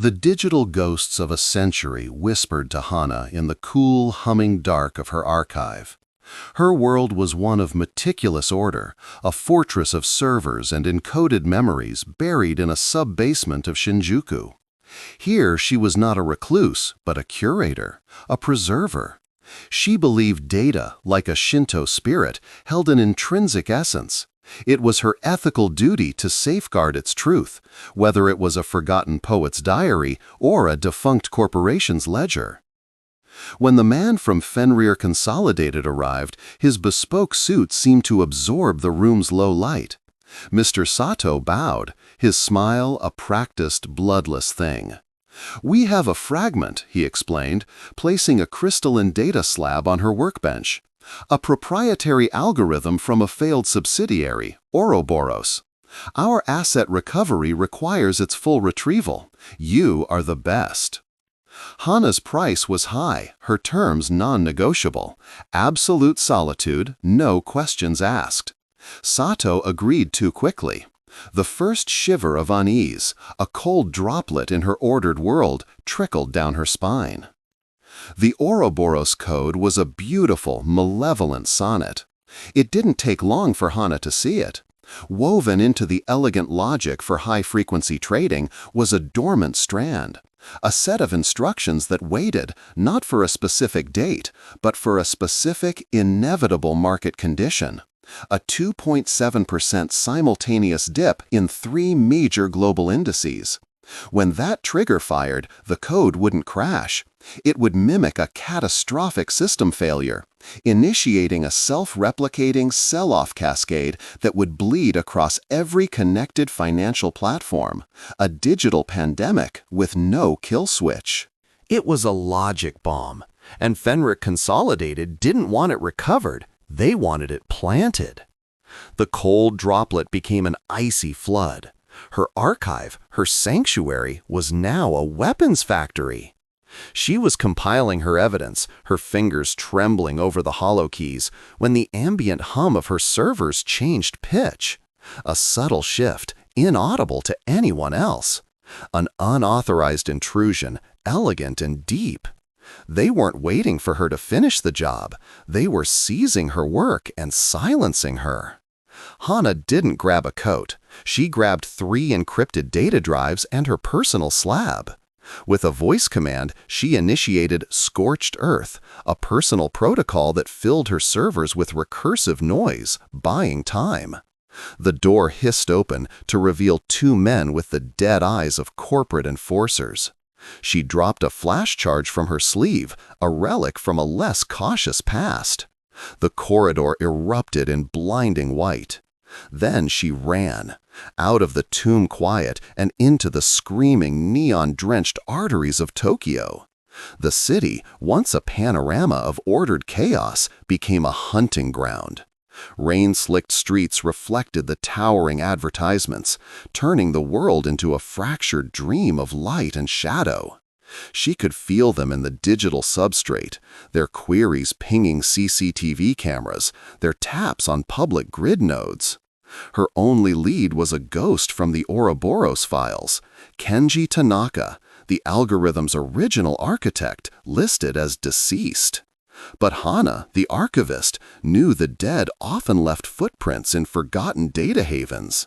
The digital ghosts of a century whispered to Hana in the cool, humming dark of her archive. Her world was one of meticulous order, a fortress of servers and encoded memories buried in a sub-basement of Shinjuku. Here she was not a recluse, but a curator, a preserver. She believed data, like a Shinto spirit, held an intrinsic essence. It was her ethical duty to safeguard its truth, whether it was a forgotten poet's diary or a defunct corporation's ledger. When the man from Fenrir Consolidated arrived, his bespoke suit seemed to absorb the room's low light. Mr. Sato bowed, his smile a practiced, bloodless thing. "We have a fragment," he explained, placing a crystalline data slab on her workbench. "A proprietary algorithm from a failed subsidiary, Ouroboros. Our asset recovery requires its full retrieval. You are the best." Hana's price was high, her terms non-negotiable. Absolute solitude, no questions asked. Sato agreed too quickly. The first shiver of unease, a cold droplet in her ordered world, trickled down her spine. The Ouroboros code was a beautiful, malevolent sonnet. It didn't take long for Hana to see it. Woven into the elegant logic for high-frequency trading was a dormant strand, a set of instructions that waited not for a specific date, but for a specific, inevitable market condition. A 2.7% simultaneous dip in 3 major global indices. When that trigger fired, the code wouldn't crash. It would mimic a catastrophic system failure, initiating a self-replicating sell-off cascade that would bleed across every connected financial platform, a digital pandemic with no kill switch. It was a logic bomb, and Fenrir Consolidated didn't want it recovered, they wanted it planted. The cold droplet became an icy flood. Her archive, her sanctuary, was now a weapons factory. She was compiling her evidence, her fingers trembling over the hollow keys, when the ambient hum of her servers changed pitch. A subtle shift, inaudible to anyone else. An unauthorized intrusion, elegant and deep. They weren't waiting for her to finish the job. They were seizing her work and silencing her. Hana didn't grab a coat. She grabbed 3 encrypted data drives and her personal slab. With a voice command, she initiated Scorched Earth, a personal protocol that filled her servers with recursive noise, buying time. The door hissed open to reveal 2 men with the dead eyes of corporate enforcers. She dropped a flash charge from her sleeve, a relic from a less cautious past. The corridor erupted in blinding white. Then she ran, out of the tomb quiet and into the screaming, neon-drenched arteries of Tokyo. The city, once a panorama of ordered chaos, became a hunting ground. Rain-slicked streets reflected the towering advertisements, turning the world into a fractured dream of light and shadow. She could feel them in the digital substrate, their queries pinging CCTV cameras, their taps on public grid nodes. Her only lead was a ghost from the Ouroboros files, Kenji Tanaka, the algorithm's original architect, listed as deceased. But Hana, the archivist, knew the dead often left footprints in forgotten data havens.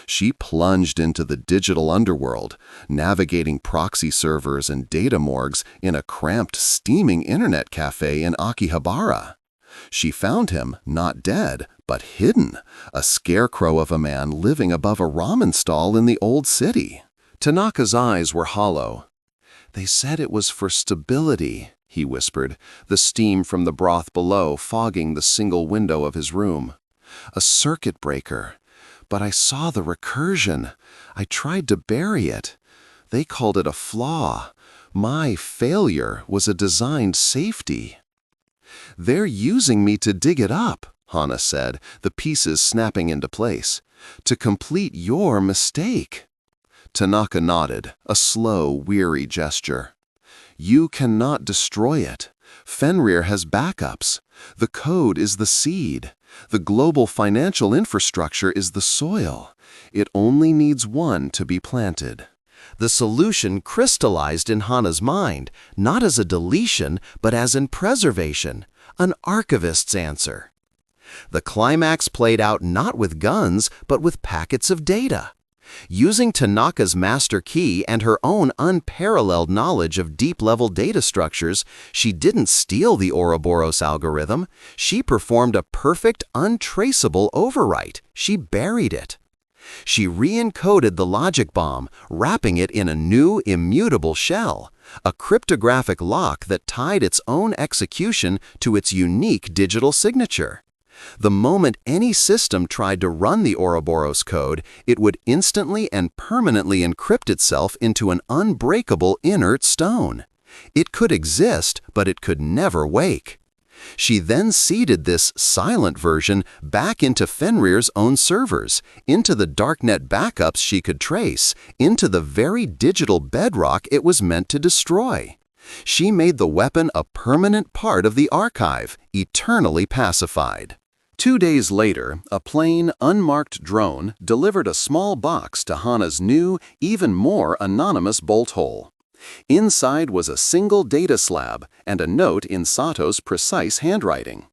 She plunged into the digital underworld, navigating proxy servers and data morgues in a cramped, steaming internet cafe in Akihabara. She found him, not dead, but hidden, a scarecrow of a man living above a ramen stall in the old city. Tanaka's eyes were hollow. "They said it was for stability," he whispered, the steam from the broth below fogging the single window of his room. "A circuit breaker. But I saw the recursion. I tried to bury it. They called it a flaw. My failure was a designed safety." "They're using me to dig it up," Hana said, the pieces snapping into place, "to complete your mistake." Tanaka nodded, a slow, weary gesture. "You cannot destroy it. Fenrir has backups. The code is the seed. The global financial infrastructure is the soil. It only needs one to be planted." The solution crystallized in Hana's mind, not as a deletion, but as in preservation, an archivist's answer. The climax played out not with guns, but with packets of data. Using Tanaka's master key and her own unparalleled knowledge of deep-level data structures, she didn't steal the Ouroboros algorithm. She performed a perfect, untraceable overwrite. She buried it. She re-encoded the logic bomb, wrapping it in a new, immutable shell, a cryptographic lock that tied its own execution to its unique digital signature. The moment any system tried to run the Ouroboros code, it would instantly and permanently encrypt itself into an unbreakable inert stone. It could exist, but it could never wake. She then seeded this silent version back into Fenrir's own servers, into the darknet backups she could trace, into the very digital bedrock it was meant to destroy. She made the weapon a permanent part of the archive, eternally pacified. 2 days later, a plain, unmarked drone delivered a small box to Hana's new, even more anonymous bolt hole. Inside was a single data slab and a note in Sato's precise handwriting.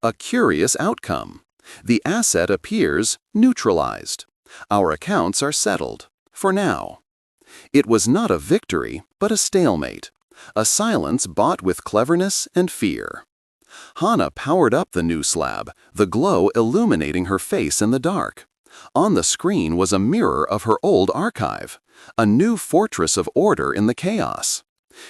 A curious outcome. The asset appears neutralized. Our accounts are settled. For now. It was not a victory, but a stalemate. A silence bought with cleverness and fear. Hana powered up the new slab, the glow illuminating her face in the dark. On the screen was a mirror of her old archive, a new fortress of order in the chaos.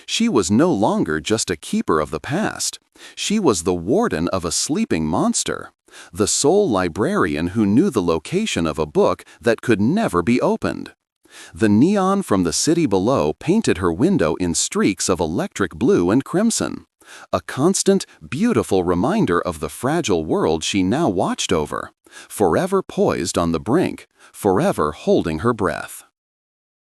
She was no longer just a keeper of the past. She was the warden of a sleeping monster, the sole librarian who knew the location of a book that could never be opened. The neon from the city below painted her window in streaks of electric blue and crimson. A constant, beautiful reminder of the fragile world she now watched over, forever poised on the brink, forever holding her breath.